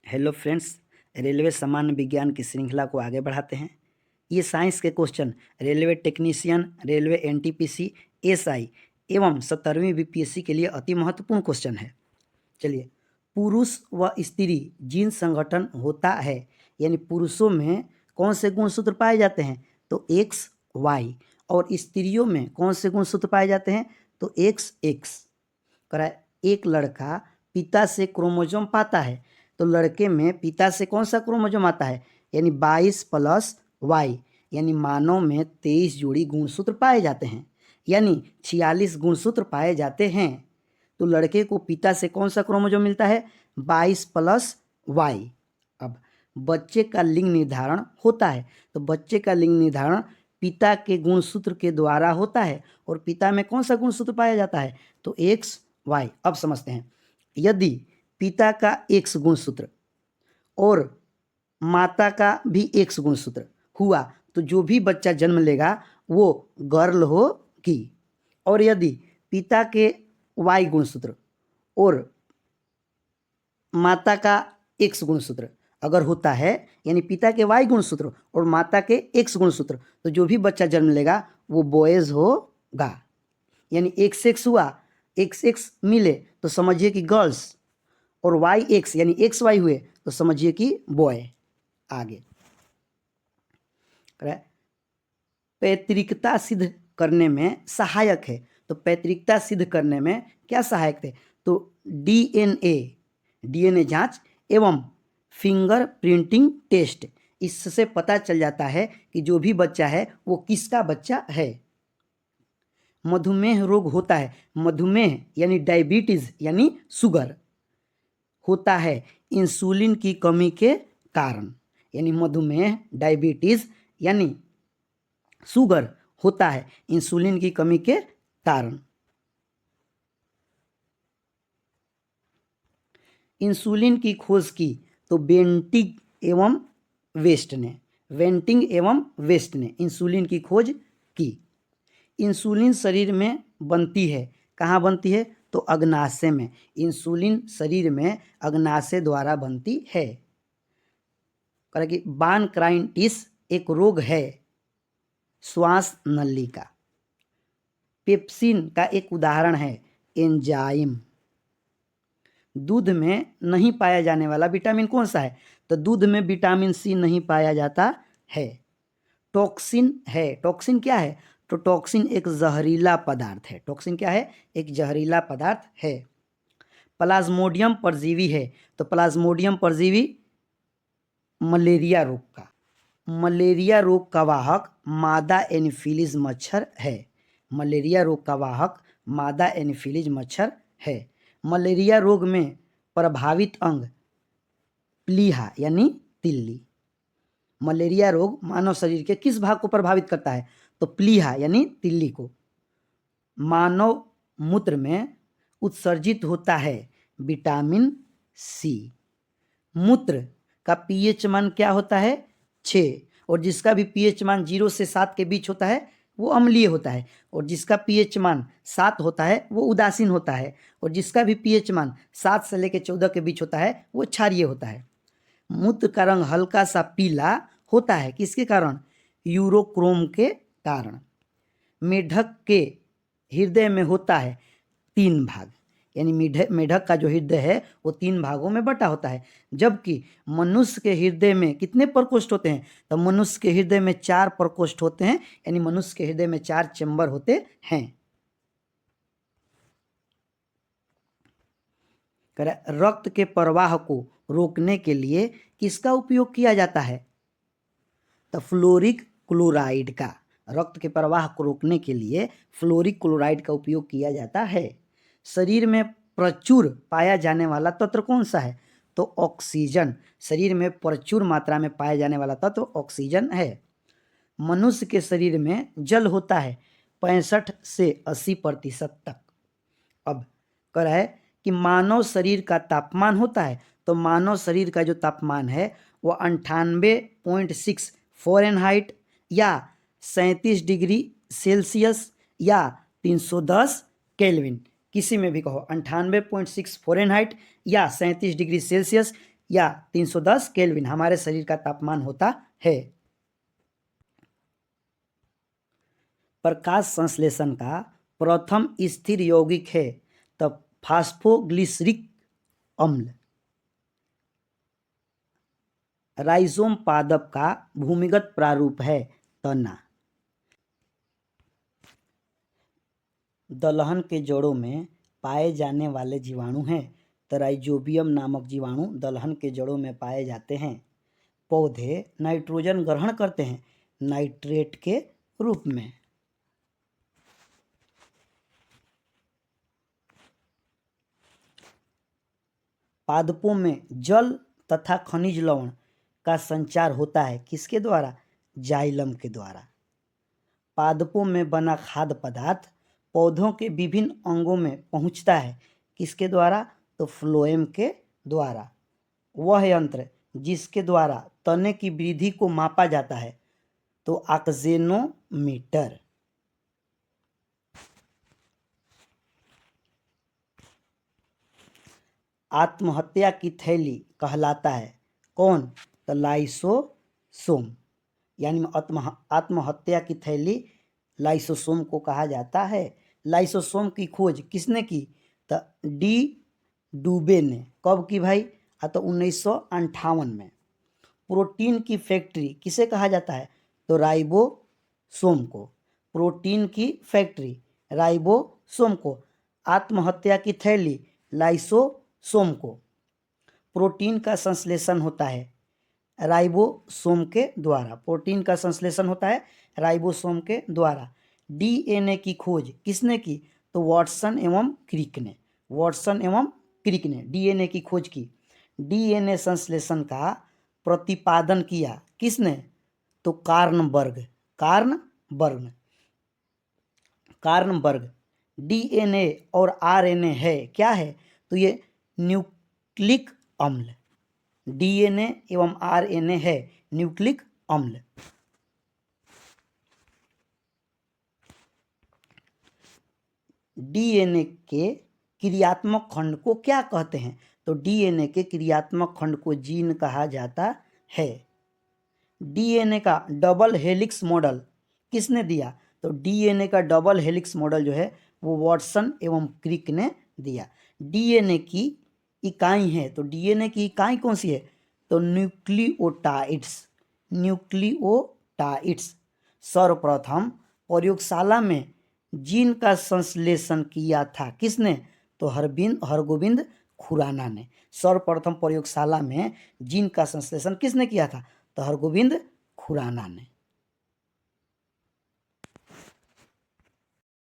Hello friends, railway सामान्य विज्ञान की श्रृंखला को आगे बढ़ाते हैं। ये साइंस के question railway technician, railway NTPC, SI एवं 17वीं बीपीएससी के लिए अति महत्वपूर्ण क्वेश्चन है। चलिए, पुरुष व स्त्री जिन संगठन होता है, यानी पुरुषों में कौन से गुणसूत्र पाए जाते हैं तो एक्स वाई, और स्त्रियों में कौन से गुणसूत्र पाए जाते हैं तो एक्स एक्स। करा, एक लड़का पिता से क्रोमोसोम पाता है तो लड़के में पिता से कौन सा क्रोमोसोम आता है, यानी 22 प्लस वाई, यानी मानव में 23 जोड़ी गुणसूत्र पाए जाते हैं, यानी 46 गुणसूत्र पाए जाते हैं। तो लड़के को पिता से कौन सा क्रोमोसोम मिलता है 22 प्लस वाई। अब बच्चे का लिंग निर्धारण होता है तो बच्चे का लिंग निर्धारण पिता के गुणसूत्र के द्वारा होता है, और पिता में कौन सा गुणसूत्र पाया जाता है तो एक्स वाई। अब समझते हैं, यदि पिता का एक्स गुणसूत्र और माता का भी एक्स गुणसूत्र हुआ तो जो भी बच्चा जन्म लेगा वो गर्ल होगी, और यदि पिता के वाई गुणसूत्र और माता का एक्स गुणसूत्र अगर होता है, यानी पिता के वाई गुणसूत्र और माता के एक्स गुणसूत्र, तो जो भी बच्चा जन्म लेगा वो बॉयज होगा। यानी एक्स एक्स हुआ, एक्स एक्स मिले तो समझिए कि गर्ल्स, और वाई एक्स यानी एक्स वाई हुए तो समझिए कि बॉय। आगे पैतृकता सिद्ध करने में सहायक है, तो पैतृकता सिद्ध करने में क्या सहायक थे तो डीएनए जांच एवं फिंगर प्रिंटिंग टेस्ट। इससे पता चल जाता है कि जो भी बच्चा है वो किसका बच्चा है। मधुमेह रोग होता है, मधुमेह यानी डायबिटीज यानी शुगर होता है इंसुलिन की कमी के कारण, यानी मधुमेह डायबिटीज यानी शुगर होता है इंसुलिन की कमी के कारण। इंसुलिन की खोज की तो बेंटिंग एवं वेस्ट ने इंसुलिन की खोज की। इंसुलिन शरीर में बनती है, कहाँ बनती है तो अग्नाशय में। इंसुलिन शरीर में अग्नाशय द्वारा बनती है। कि पानक्राइटिस एक रोग है श्वास नली का। पेप्सिन का एक उदाहरण है एंजाइम। दूध में नहीं पाया जाने वाला विटामिन कौन सा है तो दूध में विटामिन सी नहीं पाया जाता है। टॉक्सिन है, टॉक्सिन क्या है तो टॉक्सिन एक जहरीला पदार्थ है। टॉक्सिन क्या है, एक जहरीला पदार्थ है। प्लाज्मोडियम परजीवी है, तो प्लाज्मोडियम परजीवी मलेरिया रोग का वाहक मादा एनोफिलीज मच्छर है। मलेरिया रोग का वाहक मादा एनोफिलीज मच्छर है। मलेरिया रोग में प्रभावित अंग प्लीहा यानी तिल्ली। मलेरिया रोग मानव शरीर के किस भाग को प्रभावित करता है तो प्लीहा यानी तिल्ली को। मानव मूत्र में उत्सर्जित होता है विटामिन सी। मूत्र का पीएच मान क्या होता है 6, और जिसका भी पीएच मान 0 से 7 के बीच होता है वो अम्लीय होता है, और जिसका पीएच मान 7 होता है वो उदासीन होता है, और जिसका भी पीएच मान 7 से लेकर 14 के बीच होता है वो क्षारीय होता है। मूत्र का रंग हल्का सा पीला होता है, किसके कारण यूरोक्रोम के कारण। मेढक के हृदय में होता है 3 भाग, यानी मेढक का जो हृदय है वो 3 भागों में बटा होता है, जबकि मनुष्य के हृदय में कितने प्रकोष्ठ होते हैं तो मनुष्य के हृदय में 4 प्रकोष्ठ होते हैं, यानी मनुष्य के हृदय में 4 चैम्बर होते हैं। रक्त के प्रवाह को रोकने के लिए किसका उपयोग किया जाता है तो फ्लोरिक क्लोराइड का। रक्त के प्रवाह को रोकने के लिए फ्लोरिक क्लोराइड का उपयोग किया जाता है। शरीर में प्रचुर पाया जाने वाला तत्व कौन सा है तो ऑक्सीजन। शरीर में प्रचुर मात्रा में पाया जाने वाला तत्व ऑक्सीजन है। मनुष्य के शरीर में जल होता है 65 से 80% तक। अब कह रहा है कि मानव शरीर का तापमान होता है, तो मानव शरीर का जो तापमान है वो 98.6 फ़ारेनहाइट या 37 डिग्री सेल्सियस या 310 केल्विन, किसी में भी कहो 98.6 फ़ारेनहाइट या 37 डिग्री सेल्सियस या 310 केल्विन हमारे शरीर का तापमान होता है। प्रकाश संश्लेषण का प्रथम स्थिर यौगिक है तब फास्फोग्लिसरिक अम्ल। राइजोम पादप का भूमिगत प्रारूप है तना। दलहन के जड़ों में पाए जाने वाले जीवाणु हैं तो राइजोबियम नामक जीवाणु दलहन के जड़ों में पाए जाते हैं। पौधे नाइट्रोजन ग्रहण करते हैं नाइट्रेट के रूप में। पादपों में जल तथा खनिज लवण का संचार होता है किसके द्वारा? जाइलम के द्वारा। पादपों में बना खाद्य पदार्थ पौधों के विभिन्न अंगों में पहुंचता है किसके द्वारा? तो फ्लोएम के द्वारा। वह यंत्र जिसके द्वारा तने की वृद्धि को मापा जाता है तो ऑक्जेनोमीटर। आत्महत्या की थैली कहलाता है कौन? तो लाइसोसोम। यानी आत्महत्या की थैली लाइसोसोम को कहा जाता है। लाइसोसोम की खोज किसने की? तो डी डूबे ने। कब की भाई? तो 1958 में। प्रोटीन की फैक्ट्री किसे कहा जाता है? तो राइबोसोम को। प्रोटीन की फैक्ट्री राइबोसोम को। आत्महत्या की थैली लाइसोसोम को। प्रोटीन का संश्लेषण होता है राइबोसोम के द्वारा। प्रोटीन का संश्लेषण होता है राइबोसोम के द्वारा। डीएनए की खोज किसने की? तो वाटसन एवं क्रिक ने। वाटसन एवं क्रिक ने डीएनए की खोज की। डीएनए संश्लेषण का प्रतिपादन किया किसने? तो कार्नबर्ग। डीएनए और आरएनए है क्या है? तो ये न्यूक्लिक अम्ल। डीएनए एवं आरएनए है न्यूक्लिक अम्ल। डीएनए के क्रियात्मक खंड को क्या कहते हैं? तो डीएनए के क्रियात्मक खंड को जीन कहा जाता है। डीएनए का डबल हेलिक्स मॉडल किसने दिया? तो डीएनए का डबल हेलिक्स मॉडल जो है वो वाटसन एवं क्रिक ने दिया। डीएनए की इकाई है तो डीएनए की इकाई कौन सी है? तो न्यूक्लियोटाइड्स। सर्वप्रथम प्रयोगशाला में जीन का संश्लेषण किया था किसने? तो हरगोविंद खुराना ने। सर्वप्रथम प्रयोगशाला में जीन का संश्लेषण किसने किया था? तो हरगोविंद खुराना ने।